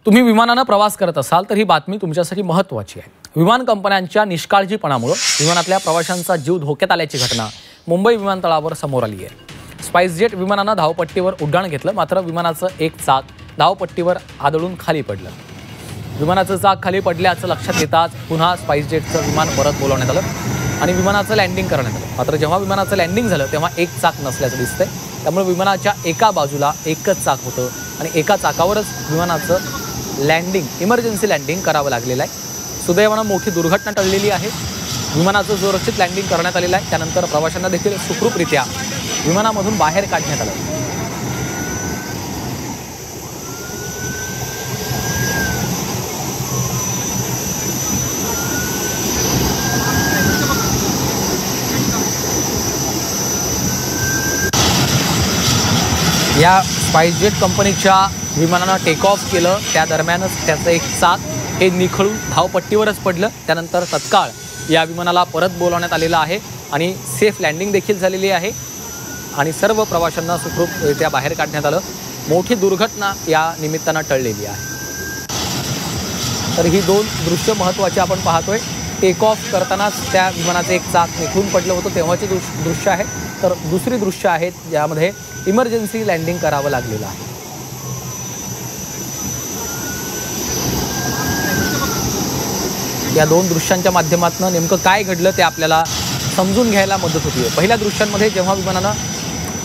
तुम्ही विमानाने प्रवास करत असाल तर ही बातमी तुमच्यासाठी महत्त्वाची आहे। विमान कंपन्यांच्या निष्काळजीपणामुळे विमानातल्या प्रवाशांचा जीव धोक्यात आल्याची घटना मुंबई विमानतळावर समोर आली आहे। स्पाइसजेट विमानाने धावपट्टीवर उड्डाण घेतलं, मात्र विमानाचं एक चाक धावपट्टीवर आदळून खाली पडलं। विमानाचं चाक खाली पडल्याचं लक्षात येताच पुन्हा स्पाइसजेटचं विमान परत बोलावण्यात आलं आणि विमानाचं लँडिंग करण्यात आलं। मात्र जेव्हा विमानाचं लँडिंग झालं तेव्हा एक चाक नसल्याचं दिसतंय, त्यामुळे विमानाच्या एका बाजूला एकच चाक होतं आणि एका चाकावरच विमानाचं लँडिंग इमर्जन्सी लँडिंग करावं लागलेलं आहे। सुदैवानं मोठी दुर्घटना टळलेली आहे। विमानाचं सुरक्षित लँडिंग करण्यात आलेलं आहे। त्यानंतर प्रवाशांना देखील सुखरूपरित्या विमानामधून बाहेर काढण्यात आलं। या स्पाइसजेट कंपनीच्या विमानानं टेक ऑफ केलं, त्या दरम्यानच त्याचं एक चाक हे निखळून धावपट्टीवरच पडलं। त्यानंतर तत्काळ या विमानाला परत बोलावण्यात आलेलं आहे आणि सेफ लँडिंग देखील झालेली आहे आणि सर्व प्रवाशांना सुखरूपरित्या बाहेर काढण्यात आलं। मोठी दुर्घटना या निमित्तानं टळलेली आहे। तर ही दोन दृश्य महत्त्वाची आपण पाहतोय। टेक ऑफ करतानाच त्या विमानाचं एक चाक निखळून पडलं होतं तेव्हाची दृश्य आहे, तर दुसरी दृश्य आहेत ज्यामध्ये इमर्जन्सी लँडिंग करावं लागलेलं आहे। या दोन दृश्यांच्या माध्यमातून नेमकं काय घडलं ते आपल्याला समजून घ्यायला मदत होती। पहिल्या दृश्यांमध्ये जेव्हा विमानानं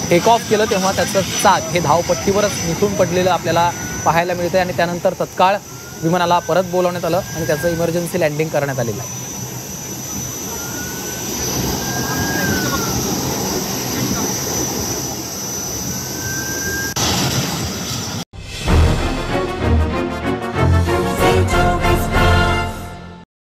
टेक ऑफ केलं तेव्हा त्याचं चाक हे धावपट्टीवरच निखळून पडलेलं आपल्याला पाहायला मिळतंय आणि त्यानंतर तत्काळ विमानाला परत बोलावण्यात आलं आणि त्याचं इमर्जन्सी लँडिंग करण्यात आलेलं आहे।